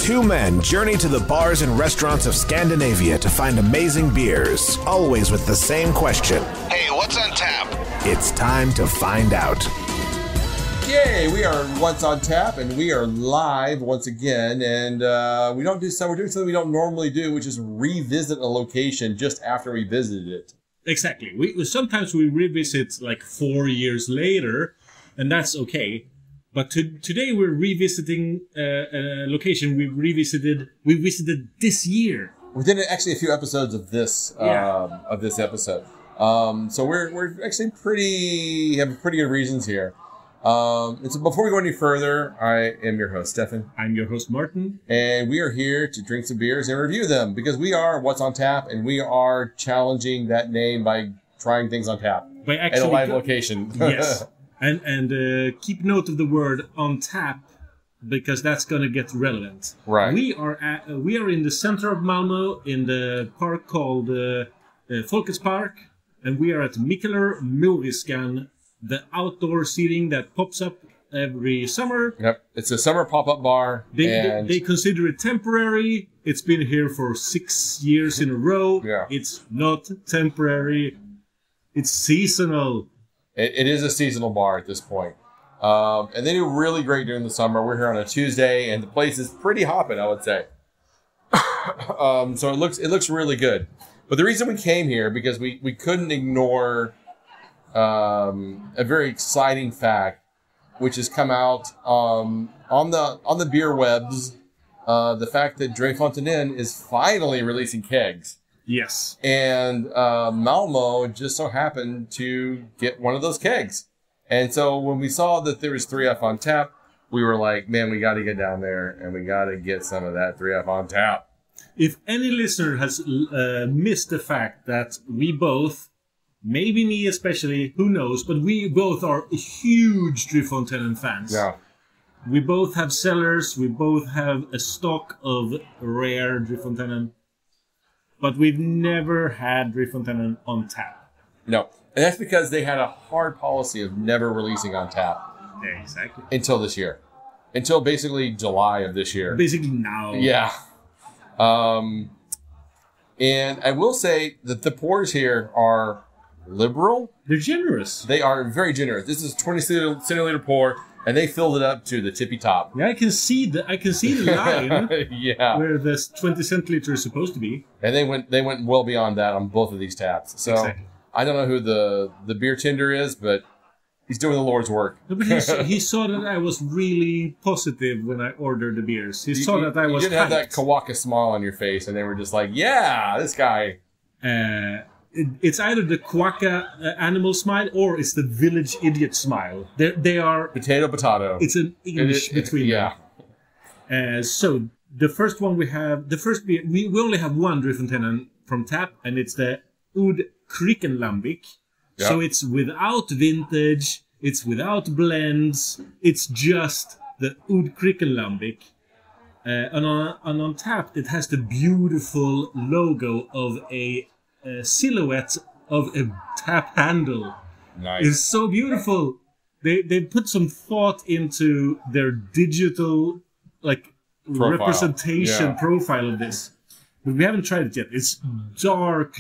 Two men journey to the bars and restaurants of Scandinavia to find amazing beers, always with the same question. Hey, what's on tap? It's time to find out. Yay, we are What's on Tap, and we are live once again, and we're doing something we don't normally do, which is revisit a location just after we visited it. Exactly. Sometimes we revisit like 4 years later, and that's okay. But today we're revisiting a location we visited this year. We did actually a few episodes of this episode, so we're actually have pretty good reasons here. And so before we go any further, I am your host, Stefan. I'm your host, Martin. And we are here to drink some beers and review them because we are What's on Tap, and we are challenging that name by trying things on tap at a live location. Yes. And keep note of the word on tap because that's going to get relevant. Right. We are in the center of Malmö in the park called Folkets Park, and we are at Mikkeller Moriskan, the outdoor seating that pops up every summer. Yep, it's a summer pop-up bar. They consider it temporary. It's been here for 6 years in a row. Yeah. It's not temporary. It's seasonal. It is a seasonal bar at this point. And they do really great during the summer. We're here on a Tuesday, and the place is pretty hopping, I would say. So it looks really good. But the reason we came here, because we couldn't ignore a very exciting fact, which has come out on the beer webs, the fact that Dre Fonteinen is finally releasing kegs. Yes. And Malmö just so happened to get one of those kegs. And so when we saw that there was 3F on tap, we were like, man, we got to get down there and we got to get some of that 3F on tap. If any listener has missed the fact that we both, maybe me especially, who knows, but we both are huge Dre Fonteinen fans. Yeah. We both have cellars, we both have a stock of rare Dre Fonteinen, but we've never had Dre Fonteinen on tap. No, and that's because they had a hard policy of never releasing on tap. Exactly. Until this year. Until basically July of this year. Basically now. Yeah. And I will say that the pours here are liberal. They're generous. They are very generous. This is a 20 centiliter pour, and they filled it up to the tippy top. Yeah, I can see the line. Yeah. Where this 20 centiliter is supposed to be. And they went well beyond that on both of these taps. So exactly. I don't know who the beer tender is, but he's doing the Lord's work. No, but he saw that I was really positive when I ordered the beers. He saw that I was You didn't have that Kawaka smile on your face, and they were just like, yeah, this guy. It's either the Quacka animal smile or it's the village idiot smile. They are... Potato. It's an English between them. Yeah. So the first one we have... The first beer... We only have one Dre Fonteinen from tap, and it's the Oude Kriekenlambik. Yep. So it's without vintage, it's without blends, it's just the Oude Kriekenlambik. And on tap, it has the beautiful logo of a silhouette of a tap handle. Nice. It's so beautiful. They put some thought into their digital profile of this. But we haven't tried it yet. It's dark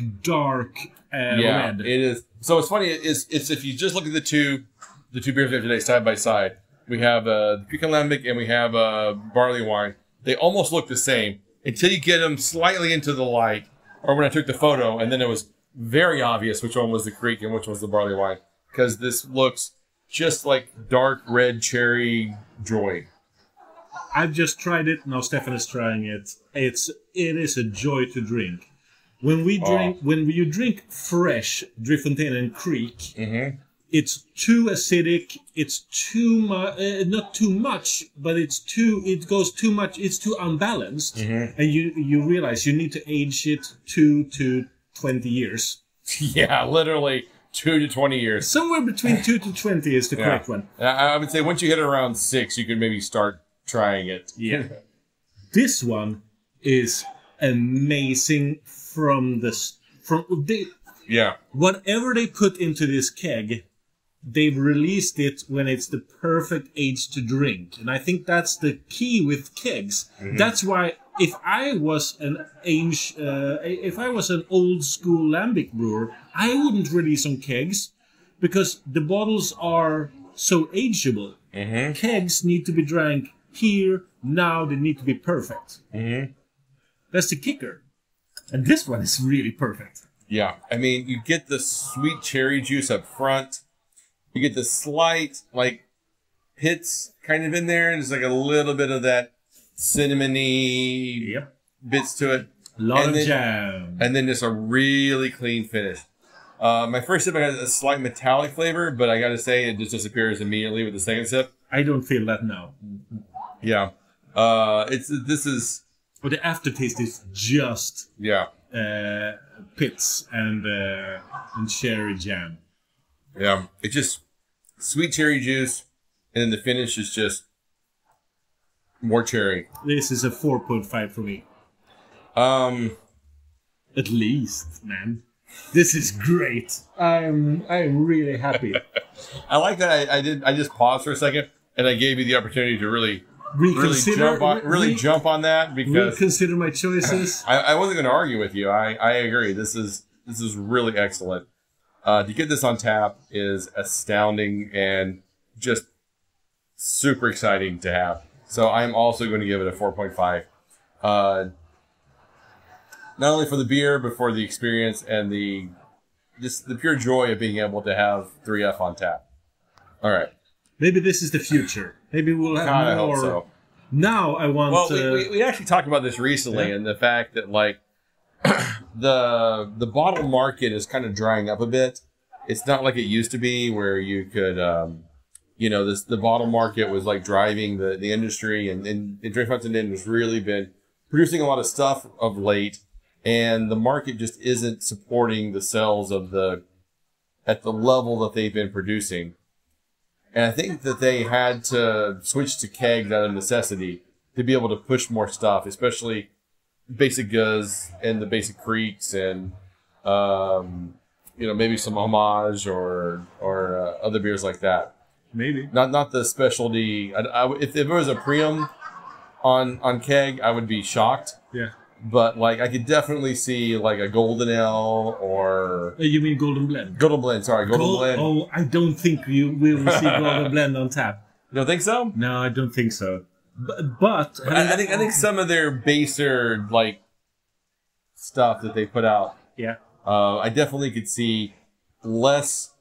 red. It is. So it's funny. It's if you just look at the two beers we have today side by side. We have the Lambic and we have barleywine. They almost look the same until you get them slightly into the light, or when I took the photo, and then it was very obvious which one was the Creek and which one was the barleywine, because this looks just like dark red cherry joy. I've just tried it. Now Stefan is trying it. It is a joy to drink. When you drink fresh Dre Fonteinen Creek, it's too acidic. It's too much, not too much, but it goes too much. It's too unbalanced, and you realize you need to age it 2 to 20 years. Yeah, literally 2 to 20 years. Somewhere between 2 to 20 is the correct one. I would say once you hit around 6, you could maybe start trying it. Yeah. This one is amazing whatever they put into this keg they've released it when it's the perfect age to drink. And I think that's the key with kegs. Mm-hmm. That's why if I was an old school lambic brewer, I wouldn't release on kegs because the bottles are so ageable. Mm-hmm. Kegs need to be drank here, now, they need to be perfect. Mm-hmm. That's the kicker. And this one is really perfect. Yeah, I mean, you get the sweet cherry juice up front. You get the slight, like, hits kind of in there. And there's like a little bit of that cinnamony bits to it. A lot of jam. And then just a really clean finish. My first sip, I got a slight metallic flavor, but I got to say, it just disappears immediately with the second sip. I don't feel that now. Yeah. This is... But the aftertaste is just... Yeah. Pits and cherry jam. Yeah, it's just sweet cherry juice, and then the finish is just more cherry. This is a 4.5 for me. At least, man. This is great. I'm really happy. I like that I just paused for a second, and I gave you the opportunity to really jump on that because reconsider my choices. I wasn't going to argue with you. I agree. This is really excellent. To get this on tap is astounding and just super exciting to have. So I'm also going to give it a 4.5. Not only for the beer, but for the experience and the pure joy of being able to have 3F on tap. All right. Maybe this is the future. Maybe we'll have more. I hope so. Now I want. Well, we actually talked about this recently, and the fact that like the bottle market is kind of drying up a bit. It's not like it used to be, where you could, the bottle market was like driving the industry, and Drink Fountain has really been producing a lot of stuff of late, and the market just isn't supporting the sales at the level that they've been producing. And I think that they had to switch to kegs out of necessity to be able to push more stuff, especially basic gueuze and the basic creeks and, maybe some homage or other beers like that. Maybe. Not the specialty. If it was a Priam on keg, I would be shocked. Yeah. But like I could definitely see like a Golden Ale or you mean Golden Blend? Golden Blend, sorry, Golden Blend. Oh, I don't think you will see Golden Blend on tap. You don't think so? No, I don't think so. But I think some of their baser like stuff that they put out. Yeah. I definitely could see less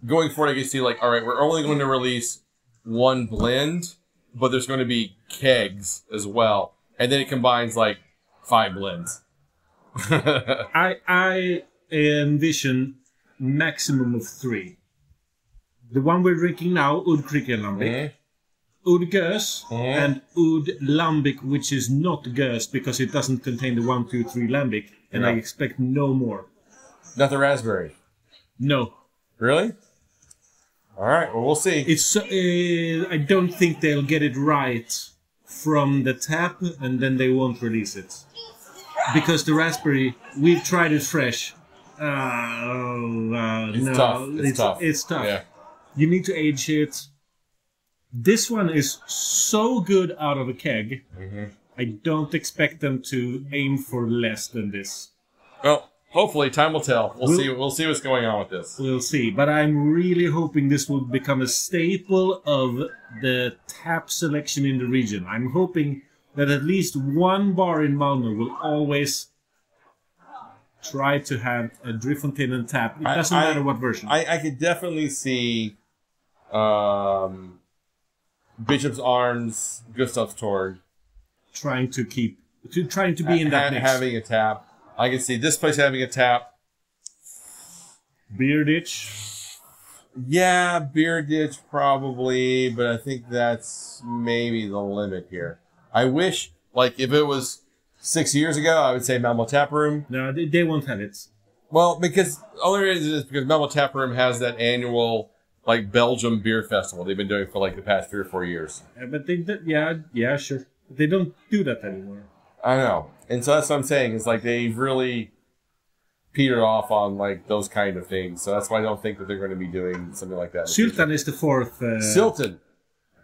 going forward. I could see like, all right, we're only going to release one blend, but there's going to be kegs as well, and then it combines like 5 blends. I envision maximum of 3. The one we're drinking now, Oude Kriekenlambik, Oude Gueuze, and Oude Lambic, which is not gueuze because it doesn't contain the 1, 2, 3 lambic, and I expect no more. Not the raspberry. No. Really? All right. Well, we'll see. It's. I don't think they'll get it right from the tap, and then they won't release it. Because the raspberry, we've tried it fresh. It's tough. It's tough. Yeah. You need to age it. This one is so good out of a keg. Mm-hmm. I don't expect them to aim for less than this. Well, hopefully, time will tell. We'll see. We'll see what's going on with this. We'll see. But I'm really hoping this will become a staple of the tap selection in the region. I'm hoping that at least one bar in Malmö will always try to have a Fonteinen tap. It doesn't matter what version. I could definitely see Bishop's Arms, Gustav's Torg trying to be in that mix. Having a tap. I can see this place having a tap. Beer Ditch? Yeah, Beer Ditch probably, but I think that's maybe the limit here. I wish, like, if it was 6 years ago, I would say Malmo Tap Room. No, they won't have it. Well, because only reason is because Malmo Tap Room has that annual, like, Belgium beer festival they've been doing for, like, the past 3 or 4 years. But yeah, sure. But they don't do that anymore. I know. And so that's what I'm saying. It's like they've really petered off on like those kind of things. So that's why I don't think that they're going to be doing something like that. Sultan is the fourth. Sultan,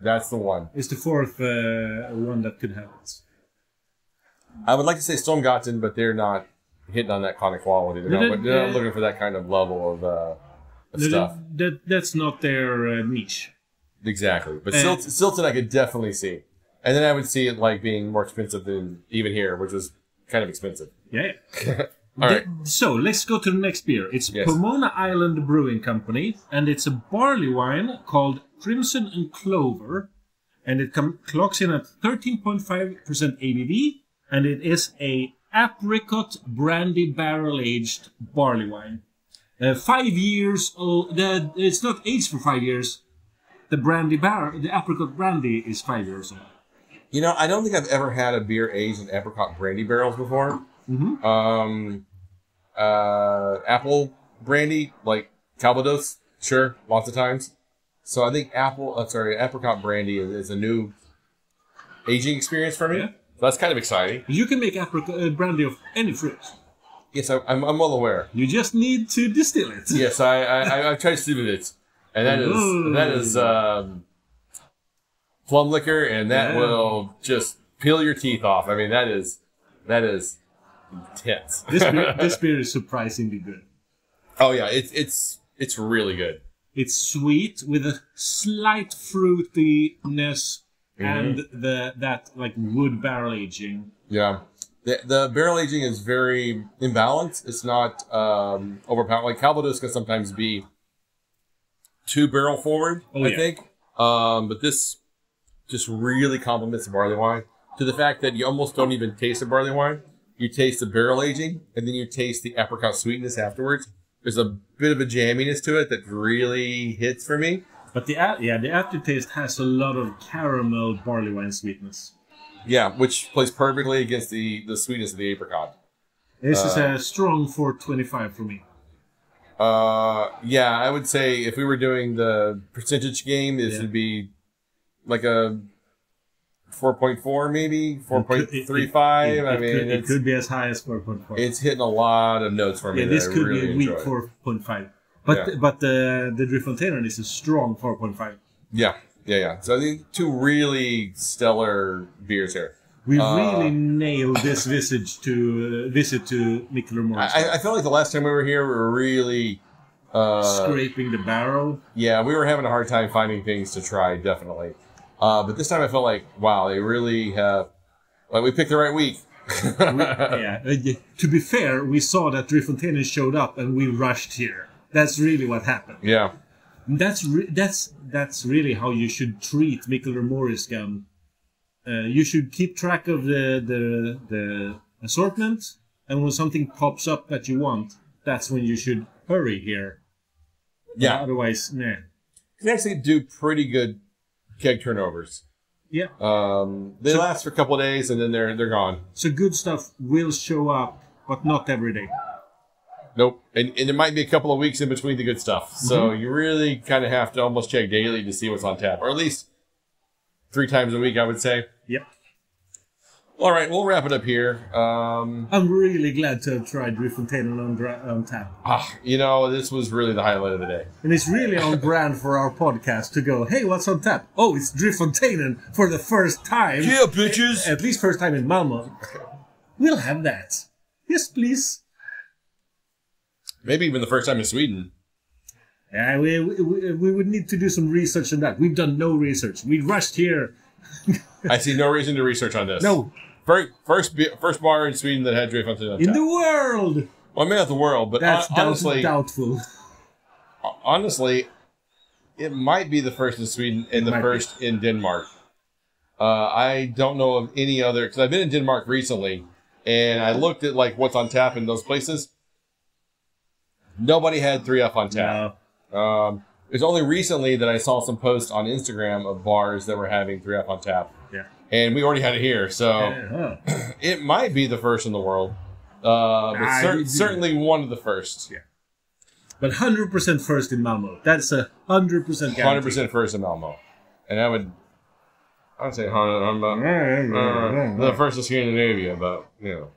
that's the one. Is the fourth one that could have it. I would like to say Stormgatten, but they're not hitting on that kind of quality. They're not looking for that kind of level of stuff. That's not their niche. Exactly. But Sultan I could definitely see. And then I would see it like being more expensive than even here, which was kind of expensive. Yeah. All right. So let's go to the next beer. It's Pomona Island Brewing Company, and it's a barley wine called Crimson and Clover, and it clocks in at 13.5% ABV, and it is a apricot brandy barrel-aged barley wine. 5 years old. It's not aged for 5 years. The apricot brandy is 5 years old. You know, I don't think I've ever had a beer aged in apricot brandy barrels before. Mm-hmm. Apple brandy, like Calvados, sure, lots of times. So I think apricot brandy is a new aging experience for me. Yeah. So that's kind of exciting. You can make apricot brandy of any fruit. Yes, I'm well aware. You just need to distill it. Yes, I've tried to do it, and that is plum liquor, and that will just peel your teeth off. I mean, that is intense. This beer is surprisingly good. Oh yeah, it's really good. It's sweet with a slight fruitiness and that like wood barrel aging. Yeah, the barrel aging is very imbalanced. It's not overpowering. Like Calvados can sometimes be too barrel forward. I think, but this just really complements the barley wine to the fact that you almost don't even taste the barley wine. You taste the barrel aging, and then you taste the apricot sweetness afterwards. There's a bit of a jamminess to it that really hits for me. But the aftertaste has a lot of caramel barley wine sweetness. Yeah, which plays perfectly against the sweetness of the apricot. This is a strong 4.25 for me. Yeah, I would say if we were doing the percentage game, this would be like a 4.4 maybe, 4.35. I mean, it could be as high as 4.4. It's hitting a lot of notes for me. Yeah, this could really be a weak 4.5. But the Driefonteinen is a strong 4.5. Yeah. So I think two really stellar beers here. We really nailed this visit to Mikkeller Moriskan. I felt like the last time we were here, we were really scraping the barrel. Yeah, we were having a hard time finding things to try, definitely. But this time I felt like, wow, they really have... Like, we picked the right week. To be fair, we saw that Driefonteinen showed up and we rushed here. That's really what happened. Yeah. That's really how you should treat Mikkeller Moriskan. You should keep track of the assortment, and when something pops up that you want, that's when you should hurry here. Yeah. Otherwise, nah. You can actually do pretty good keg turnovers. Yeah. They last for a couple of days and then they're gone. So good stuff will show up, but not every day. Nope. And there might be a couple of weeks in between the good stuff. So you really kind of have to almost check daily to see what's on tap. Or at least 3 times a week, I would say. Yep. All right, we'll wrap it up here. I'm really glad to have tried Driefonteinen on tap. This was really the highlight of the day. And it's really on brand for our podcast to go, hey, what's on tap? Oh, it's Driefonteinen for the first time. Yeah, bitches. At least first time in Malmö. We'll have that. Yes, please. Maybe even the first time in Sweden. Yeah, we would need to do some research on that. We've done no research. We rushed here. I see no reason to research on this. No. First bar in Sweden that had Driefonteinen on tap. In the world! Well, maybe not the world, but that's honestly... doubtful. Honestly, it might be the first in Sweden and the first in Denmark. I don't know of any other... Because I've been in Denmark recently, and I looked at what's on tap in those places. Nobody had 3F on tap. No. It's only recently that I saw some posts on Instagram of bars that were having 3F on tap. Yeah. And we already had it here, so it might be the first in the world. But certainly one of the first. Yeah. But 100% first in Malmö. That's a 100% guarantee. 100% first in Malmö. And I would say the first in Scandinavia, but, Who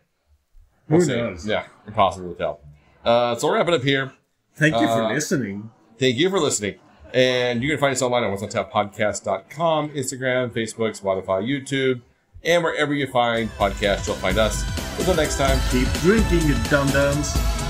knows? Yeah, impossible to tell. So we'll wrap it up here. Thank you for listening. Thank you for listening. And you can find us online at what'sontappodcast.com, Instagram, Facebook, Spotify, YouTube, and wherever you find podcasts, you'll find us. Until next time. Keep drinking, you dum-dums.